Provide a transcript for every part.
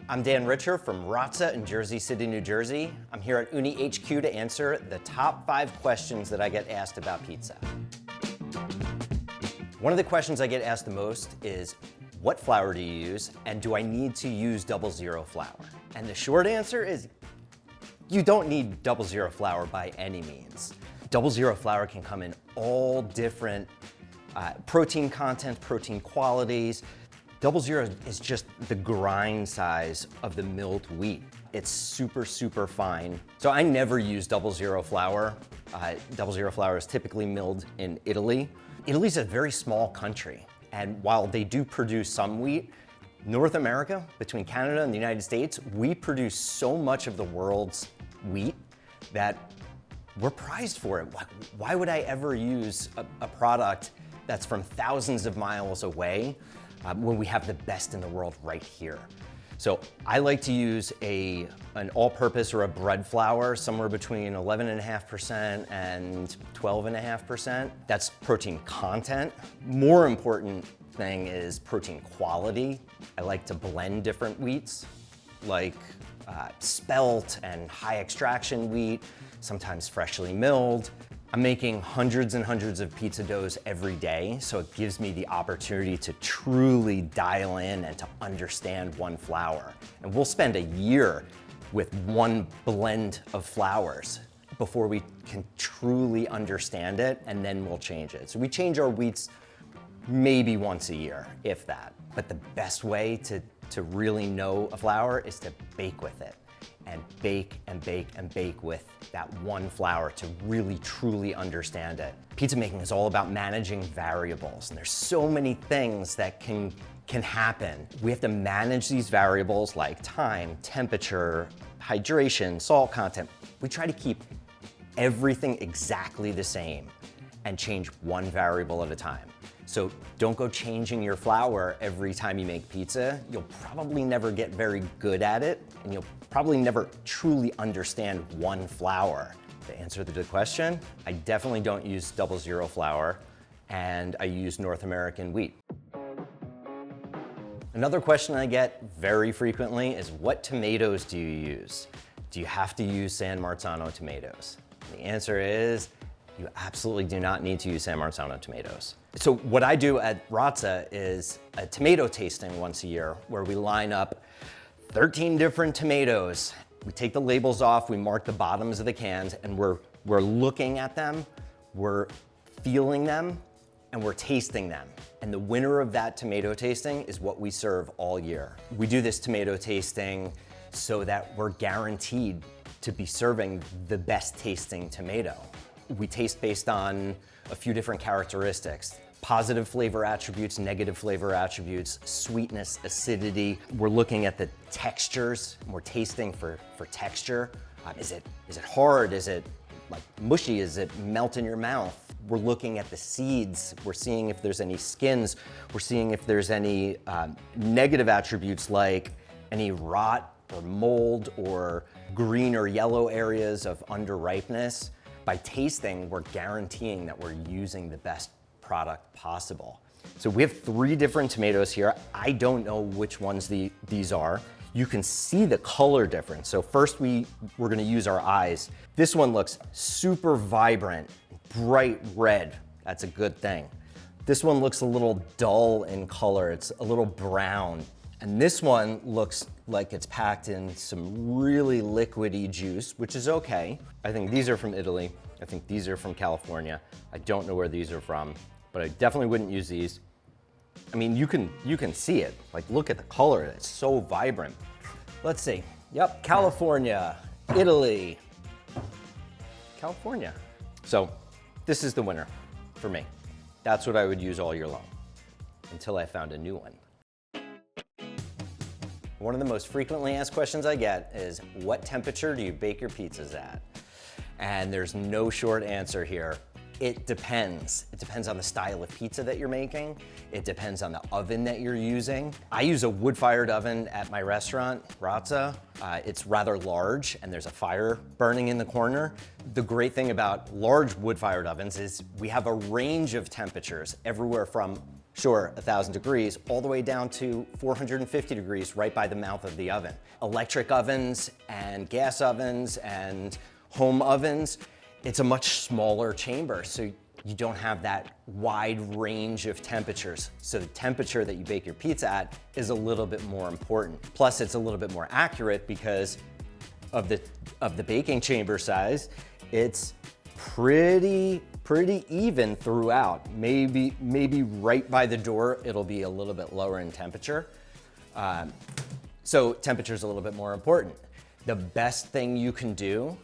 I'm Dan Richer from Razza in Jersey City, New Jersey. I'm here at Ooni HQ to answer the top 5 questions that I get asked about pizza. One of the questions I get asked the most is, what flour do you use, and do I need to use 00 flour? And the short answer is, you don't need 00 flour by any means. 00 flour can come in all different protein content, protein qualities. 00 is just the grind size of the milled wheat. It's super, super fine. So I never use 00 flour. 00 flour is typically milled in Italy. Italy's a very small country, and while they do produce some wheat, North America, between Canada and the United States, we produce so much of the world's wheat that we're prized for it. Why would I ever use a product that's from thousands of miles away when we have the best in the world right here? So I like to use an all-purpose or a bread flour, somewhere between 11.5% and 12.5%. That's protein content. More important thing is protein quality. I like to blend different wheats, like spelt and high extraction wheat, sometimes freshly milled. I'm making hundreds and hundreds of pizza doughs every day, so it gives me the opportunity to truly dial in and to understand one flour. And we'll spend a year with one blend of flours before we can truly understand it, and then we'll change it. So we change our wheats maybe once a year, if that. But the best way to really know a flour is to bake with it, and bake and bake and bake with that one flour to really truly understand it. Pizza making is all about managing variables, and there's so many things that can happen. We have to manage these variables like time, temperature, hydration, salt content. We try to keep everything exactly the same and change one variable at a time. So don't go changing your flour every time you make pizza. You'll probably never get very good at it, and you'll probably never truly understand one flour. To answer the question, I definitely don't use 00 flour, and I use North American wheat. Another question I get very frequently is, what tomatoes do you use? Do you have to use San Marzano tomatoes? The answer is, you absolutely do not need to use San Marzano tomatoes. So what I do at Razza is a tomato tasting once a year, where we line up 13 different tomatoes. We take the labels off, we mark the bottoms of the cans, and we're looking at them, we're feeling them, and we're tasting them. And the winner of that tomato tasting is what we serve all year. We do this tomato tasting so that we're guaranteed to be serving the best tasting tomato. We taste based on a few different characteristics: positive flavor attributes, negative flavor attributes, sweetness, acidity. We're looking at the textures. We're tasting for texture. Is it hard? Is it like mushy? Is it melt in your mouth? We're looking at the seeds. We're seeing if there's any skins. We're seeing if there's any negative attributes, like any rot or mold or green or yellow areas of underripeness. By tasting, we're guaranteeing that we're using the best product possible. So we have 3 different tomatoes here. I don't know which ones these are. You can see the color difference. So first we're gonna use our eyes. This one looks super vibrant, bright red. That's a good thing. This one looks a little dull in color. It's a little brown. And this one looks like it's packed in some really liquidy juice, which is okay. I think these are from Italy. I think these are from California. I don't know where these are from, but I definitely wouldn't use these. I mean, you can see it. Like, look at the color. It's so vibrant. Let's see. Yep, California, Italy, California. So this is the winner for me. That's what I would use all year long, until I found a new one. One of the most frequently asked questions I get is, what temperature do you bake your pizzas at? And there's no short answer here. It depends. It depends on the style of pizza that you're making. It depends on the oven that you're using. I use a wood-fired oven at my restaurant, Razza. It's rather large, and there's a fire burning in the corner. The great thing about large wood-fired ovens is we have a range of temperatures, everywhere from Sure, 1,000 degrees, all the way down to 450 degrees right by the mouth of the oven. Electric ovens and gas ovens and home ovens, it's a much smaller chamber, so you don't have that wide range of temperatures. So the temperature that you bake your pizza at is a little bit more important. Plus, it's a little bit more accurate because of the baking chamber size. It's pretty even throughout. Maybe right by the door, it'll be a little bit lower in temperature. So temperature's a little bit more important. The best thing you can do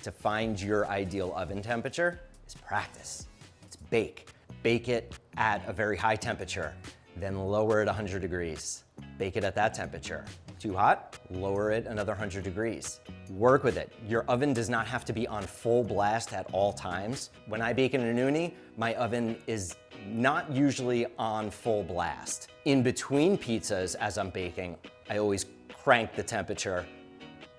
to find your ideal oven temperature is practice. It's bake. Bake it at a very high temperature, then lower it 100 degrees. Bake it at that temperature. Too hot? Lower it another 100 degrees. Work with it. Your oven does not have to be on full blast at all times. When I bake in an Ooni, my oven is not usually on full blast. In between pizzas, as I'm baking, I always crank the temperature,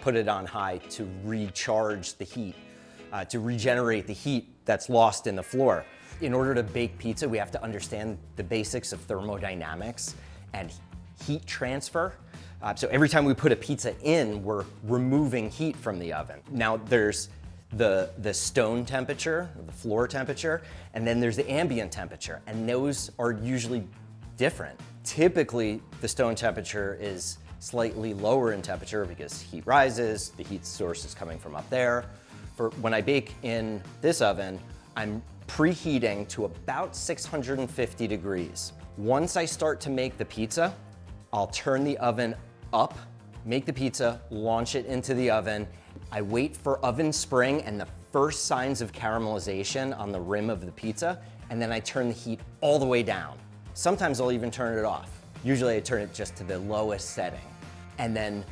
put it on high to recharge the heat, to regenerate the heat that's lost in the floor. In order to bake pizza, we have to understand the basics of thermodynamics and heat transfer. So every time we put a pizza in, we're removing heat from the oven. Now there's the stone temperature, the floor temperature, and then there's the ambient temperature, and those are usually different. Typically, the stone temperature is slightly lower in temperature because heat rises, the heat source is coming from up there. When I bake in this oven, I'm preheating to about 650 degrees. Once I start to make the pizza, I'll turn the oven up, make the pizza, launch it into the oven. I wait for oven spring and the first signs of caramelization on the rim of the pizza, and then I turn the heat all the way down. Sometimes I'll even turn it off. Usually I turn it just to the lowest setting, and then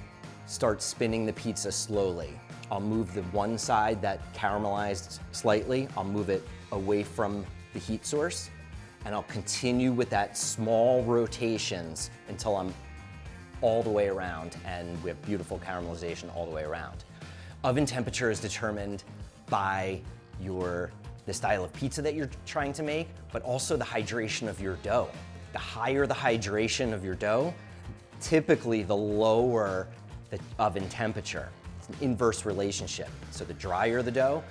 start spinning the pizza slowly. I'll move the one side that caramelized slightly, I'll move it away from the heat source, and I'll continue with that small rotations until I'm all the way around, and we have beautiful caramelization all the way around. Oven temperature is determined by the style of pizza that you're trying to make, but also the hydration of your dough. The higher the hydration of your dough, typically the lower the oven temperature. It's an inverse relationship. So the drier the dough,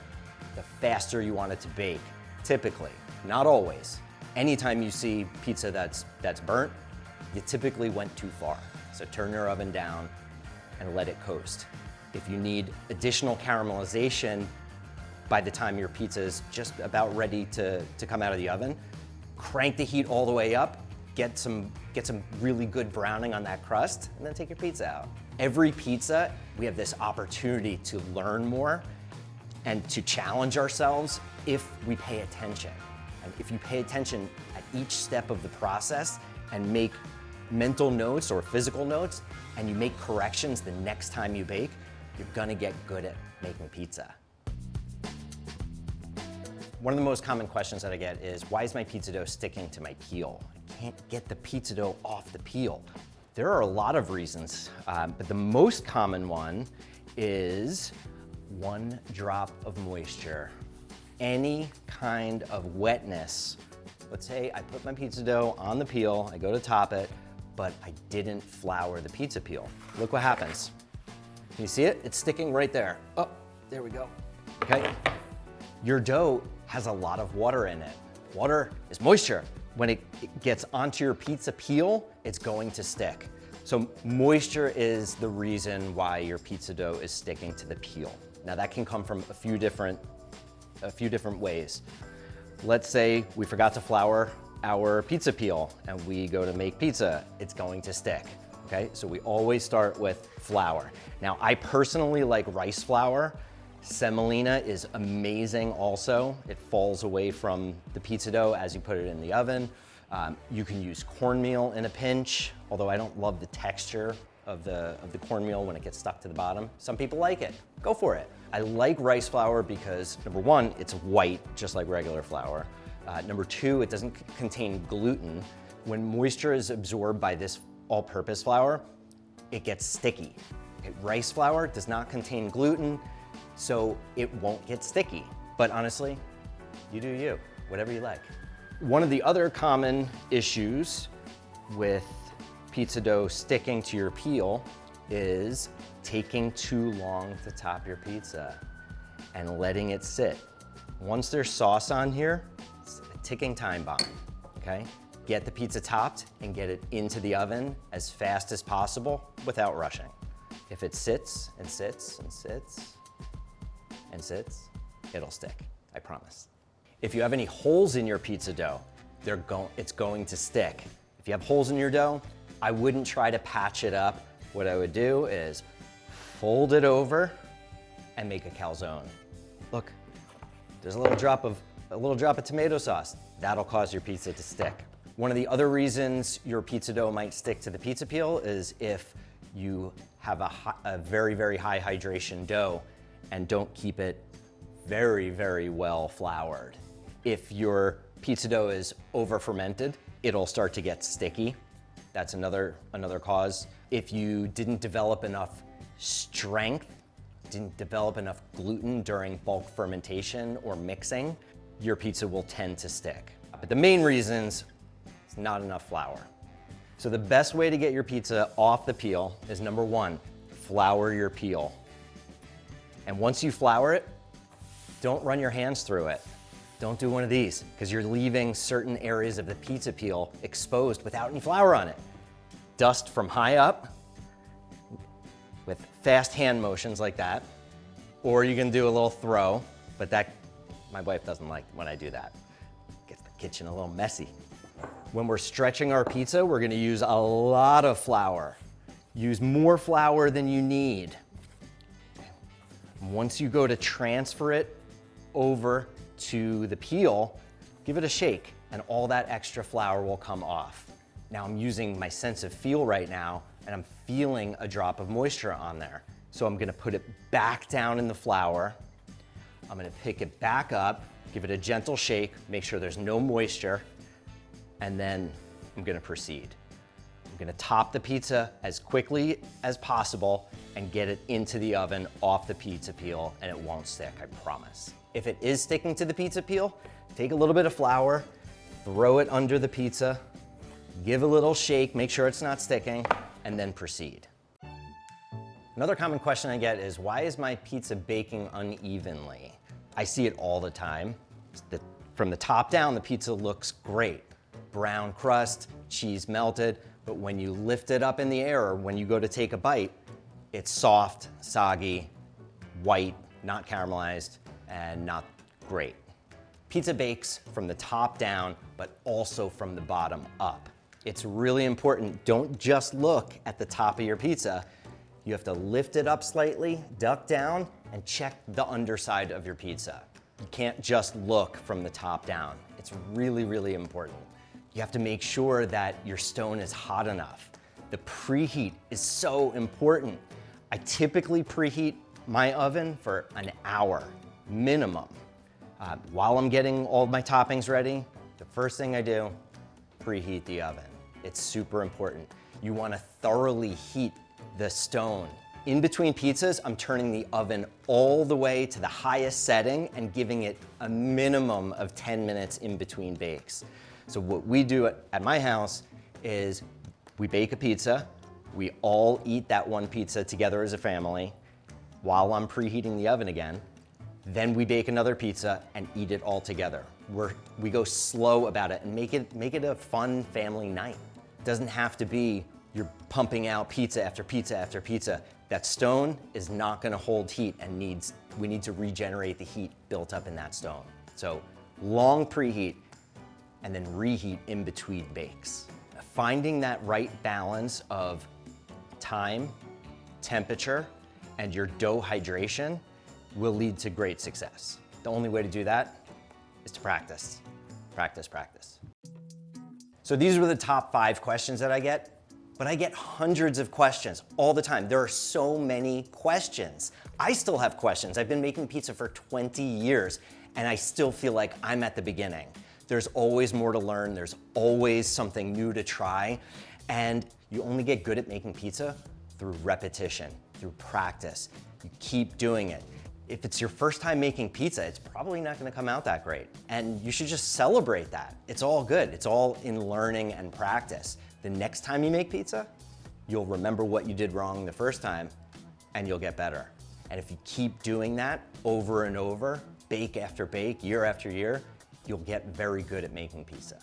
the faster you want it to bake, typically, not always. Anytime you see pizza that's burnt, you typically went too far. So turn your oven down and let it coast. If you need additional caramelization by the time your pizza is just about ready to come out of the oven, crank the heat all the way up, get some really good browning on that crust, and then take your pizza out. Every pizza, we have this opportunity to learn more and to challenge ourselves if we pay attention. And if you pay attention at each step of the process and make mental notes or physical notes, and you make corrections the next time you bake, you're gonna get good at making pizza. One of the most common questions that I get is, why is my pizza dough sticking to my peel? I can't get the pizza dough off the peel. There are a lot of reasons, but the most common one is one drop of moisture. Any kind of wetness. Let's say I put my pizza dough on the peel, I go to top it, but I didn't flour the pizza peel. Look what happens. Can you see it? It's sticking right there. Oh, there we go. Okay. Your dough has a lot of water in it. Water is moisture. When it gets onto your pizza peel, it's going to stick. So moisture is the reason why your pizza dough is sticking to the peel. Now that can come from a few different ways. Let's say we forgot to flour our pizza peel and we go to make pizza, it's going to stick, okay? So we always start with flour. Now, I personally like rice flour. Semolina is amazing also. It falls away from the pizza dough as you put it in the oven. You can use cornmeal in a pinch, although I don't love the texture of the cornmeal when it gets stuck to the bottom. Some people like it, go for it. I like rice flour because, number one, it's white, just like regular flour. Number two, it doesn't contain gluten. When moisture is absorbed by this all-purpose flour, it gets sticky. Okay, rice flour does not contain gluten, so it won't get sticky. But honestly, you do you, whatever you like. One of the other common issues with pizza dough sticking to your peel is taking too long to top your pizza and letting it sit. Once there's sauce on here, it's a ticking time bomb, okay? Get the pizza topped and get it into the oven as fast as possible without rushing. If it sits and sits and sits and sits, it'll stick, I promise. If you have any holes in your pizza dough, it's going to stick. If you have holes in your dough, I wouldn't try to patch it up. What I would do is fold it over and make a calzone. Look, there's a little drop of tomato sauce. That'll cause your pizza to stick. One of the other reasons your pizza dough might stick to the pizza peel is if you have a very, very high hydration dough and don't keep it very, very well floured. If your pizza dough is over fermented, it'll start to get sticky. That's another cause. If you didn't develop enough strength, didn't develop enough gluten during bulk fermentation or mixing, your pizza will tend to stick. But the main reasons is not enough flour. So the best way to get your pizza off the peel is number one, flour your peel. And once you flour it, don't run your hands through it. Don't do one of these, because you're leaving certain areas of the pizza peel exposed without any flour on it. Dust from high up with fast hand motions like that, or you can do a little throw, but my wife doesn't like when I do that. Gets the kitchen a little messy. When we're stretching our pizza, we're gonna use a lot of flour. Use more flour than you need. Once you go to transfer it over to the peel, give it a shake and all that extra flour will come off. Now I'm using my sense of feel right now and I'm feeling a drop of moisture on there. So I'm gonna put it back down in the flour. I'm gonna pick it back up, give it a gentle shake, make sure there's no moisture, and then I'm gonna proceed. I'm gonna top the pizza as quickly as possible and get it into the oven off the pizza peel, and it won't stick, I promise. If it is sticking to the pizza peel, take a little bit of flour, throw it under the pizza, give a little shake, make sure it's not sticking, and then proceed. Another common question I get is, why is my pizza baking unevenly? I see it all the time. From the top down, the pizza looks great. Brown crust, cheese melted, but when you lift it up in the air or when you go to take a bite, it's soft, soggy, white, not caramelized, and not great. Pizza bakes from the top down, but also from the bottom up. It's really important, don't just look at the top of your pizza. You have to lift it up slightly, duck down, and check the underside of your pizza. You can't just look from the top down. It's really, really important. You have to make sure that your stone is hot enough. The preheat is so important. I typically preheat my oven for an hour, minimum. While I'm getting all my toppings ready, the first thing I do, preheat the oven. It's super important. You wanna thoroughly heat the stone. In between pizzas, I'm turning the oven all the way to the highest setting and giving it a minimum of 10 minutes in between bakes. So what we do at my house is we bake a pizza, we all eat that one pizza together as a family while I'm preheating the oven again. Then we bake another pizza and eat it all together. We go slow about it and make it a fun family night. It doesn't have to be you're pumping out pizza after pizza after pizza. That stone is not gonna hold heat and we need to regenerate the heat built up in that stone. So long preheat and then reheat in between bakes. Finding that right balance of time, temperature, and your dough hydration will lead to great success. The only way to do that is to practice. Practice, practice. So these were the top 5 questions that I get, but I get hundreds of questions all the time. There are so many questions. I still have questions. I've been making pizza for 20 years and I still feel like I'm at the beginning. There's always more to learn. There's always something new to try. And you only get good at making pizza through repetition, through practice. You keep doing it. If it's your first time making pizza, it's probably not gonna come out that great. And you should just celebrate that. It's all good. It's all in learning and practice. The next time you make pizza, you'll remember what you did wrong the first time and you'll get better. And if you keep doing that over and over, bake after bake, year after year, you'll get very good at making pizza.